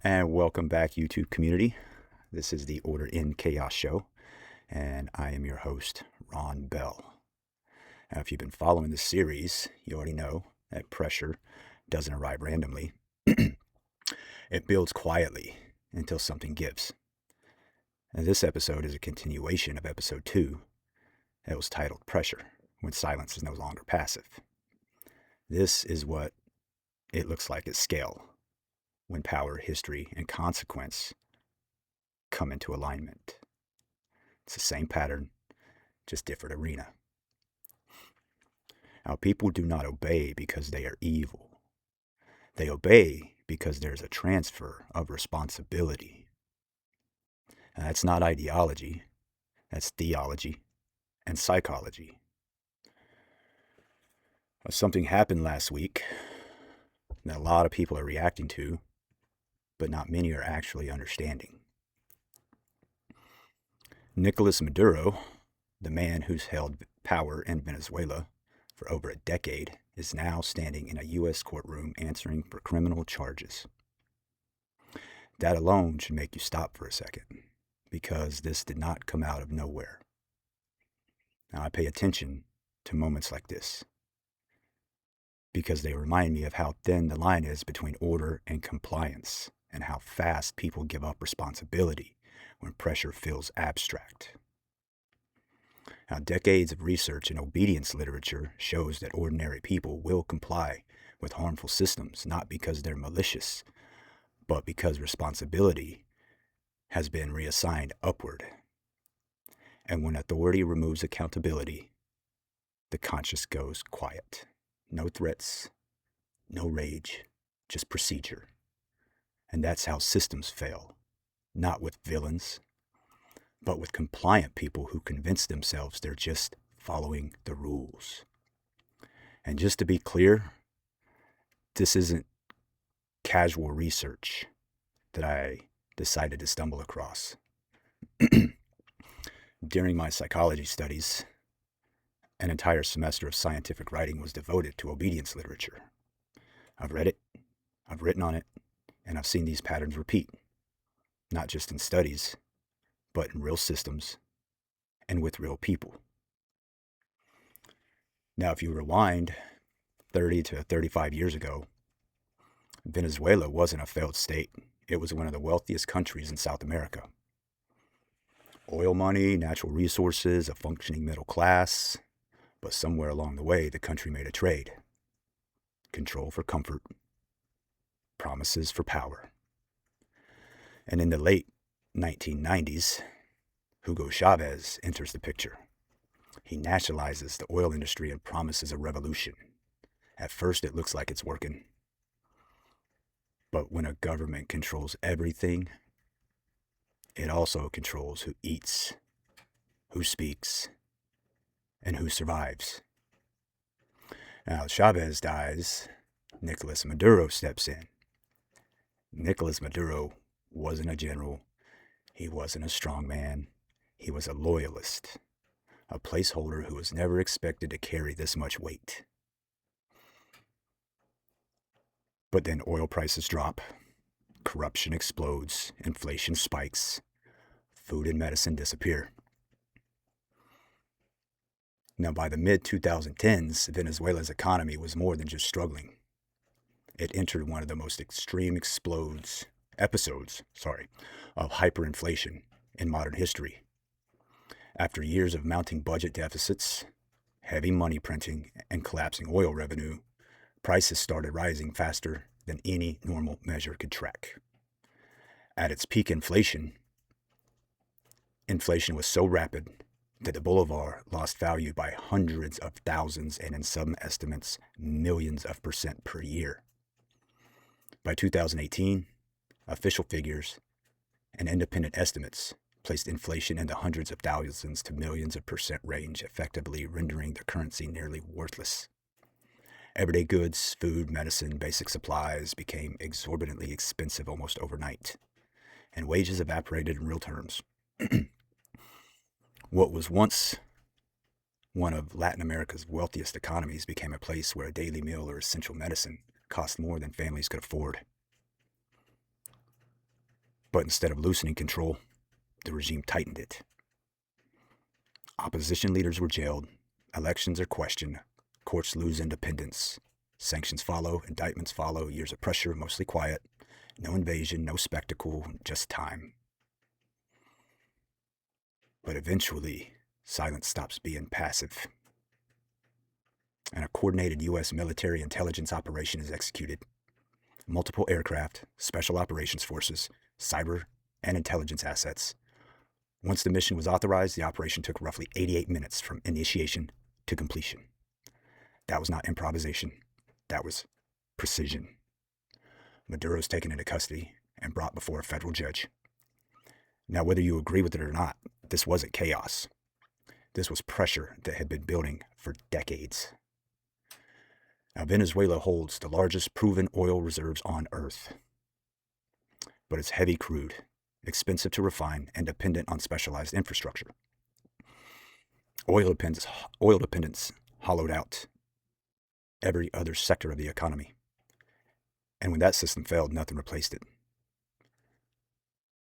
And welcome back, YouTube community. This is the Order in Chaos show, and I am your host, Ron Bell. Now, if you've been following this series, you already know that pressure doesn't arrive randomly. It builds quietly until something gives. And this episode is a continuation of episode 2 that was titled Pressure, when silence is no longer passive. This is what it looks like at scale, when power, history, and consequence come into alignment. It's the same pattern, just different arena. Now, people do not obey because they are evil. They obey because there's a transfer of responsibility. And that's not ideology, that's theology and psychology. Something happened last week that a lot of people are reacting to, but not many are actually understanding. Nicolas Maduro, the man who's held power in Venezuela for over a decade, is now standing in a U.S. courtroom answering for criminal charges. That alone should make you stop for a second, because this did not come out of nowhere. Now, I pay attention to moments like this, because they remind me of how thin the line is between order and compliance, and how fast people give up responsibility when pressure feels abstract. Now, decades of research in obedience literature shows that ordinary people will comply with harmful systems, not because they're malicious, but because responsibility has been reassigned upward. And when authority removes accountability, the conscience goes quiet. No threats, no rage, just procedure. And that's how systems fail, not with villains, but with compliant people who convince themselves they're just following the rules. And just to be clear, this isn't casual research that I decided to stumble across. During my psychology studies, an entire semester of scientific writing was devoted to obedience literature. I've read it, I've written on it, and I've seen these patterns repeat, not just in studies, but in real systems and with real people. Now, if you rewind 30 to 35 years ago, Venezuela wasn't a failed state. It was one of the wealthiest countries in South America. Oil money, natural resources, a functioning middle class, but somewhere along the way, the country made a trade. Control for comfort, promises for power. And in the late 1990s, Hugo Chavez enters the picture. He nationalizes the oil industry and promises a revolution. At first, it looks like it's working. But when a government controls everything, it also controls who eats, who speaks, and who survives. Now, Chavez dies, Nicolas Maduro steps in. Nicolas Maduro wasn't a general. He wasn't a strong man. He was a loyalist, a placeholder who was never expected to carry this much weight. But then oil prices drop, corruption explodes, inflation spikes, food and medicine disappear. Now, by the mid-2010s, Venezuela's economy was more than just struggling. It entered one of the most extreme episodes of hyperinflation in modern history. After years of mounting budget deficits, heavy money printing, and collapsing oil revenue, prices started rising faster than any normal measure could track. At its peak inflation was so rapid that the bolivar lost value by hundreds of thousands and in some estimates, millions of percent per year. By 2018, official figures and independent estimates placed inflation in the hundreds of thousands to millions of percent range, effectively rendering the currency nearly worthless. Everyday goods, food, medicine, basic supplies became exorbitantly expensive almost overnight, and wages evaporated in real terms. What was once one of Latin America's wealthiest economies became a place where a daily meal or essential medicine cost more than families could afford. But instead of loosening control, the regime tightened it. Opposition leaders were jailed, elections are questioned, courts lose independence, sanctions follow, indictments follow, years of pressure, mostly quiet, no invasion, no spectacle, just time. But eventually, silence stops being passive, and a coordinated U.S. military intelligence operation is executed. Multiple aircraft, special operations forces, cyber, and intelligence assets. Once the mission was authorized, the operation took roughly 88 minutes from initiation to completion. That was not improvisation. That was precision. Maduro's taken into custody and brought before a federal judge. Now, whether you agree with it or not, this wasn't chaos. This was pressure that had been building for decades. Now, Venezuela holds the largest proven oil reserves on Earth. But it's heavy crude, expensive to refine, and dependent on specialized infrastructure. Oil dependence hollowed out every other sector of the economy. And when that system failed, nothing replaced it.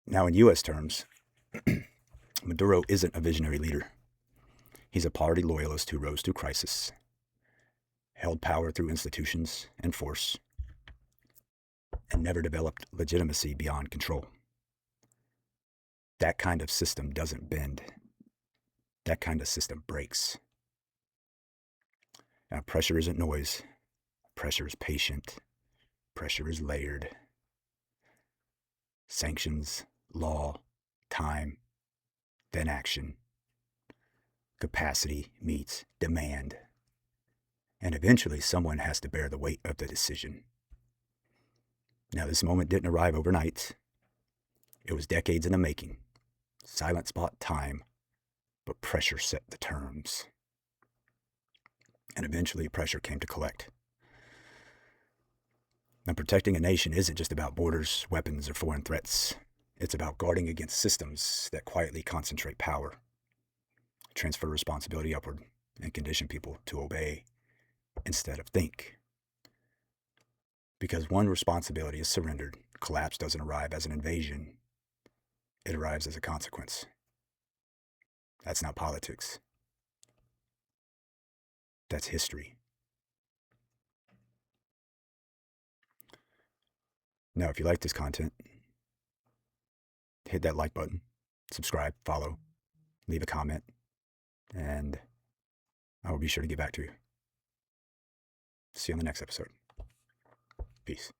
Now, in U.S. terms, Maduro isn't a visionary leader. He's a party loyalist who rose through crisis, held power through institutions and force, and never developed legitimacy beyond control. That kind of system doesn't bend. That kind of system breaks. Now, pressure isn't noise. Pressure is patient. Pressure is layered. Sanctions, law, time, then action. Capacity meets demand. And eventually someone has to bear the weight of the decision. Now, this moment didn't arrive overnight. It was decades in the making. Silence bought time, but pressure set the terms. And eventually pressure came to collect. Now, protecting a nation isn't just about borders, weapons, or foreign threats. It's about guarding against systems that quietly concentrate power, transfer responsibility upward, and condition people to obey instead of think. Because one responsibility is surrendered, collapse doesn't arrive as an invasion. It arrives as a consequence. That's not politics. That's history. Now, if you like this content, hit that like button, subscribe, follow, leave a comment, and I will be sure to get back to you. See you on the next episode. Peace.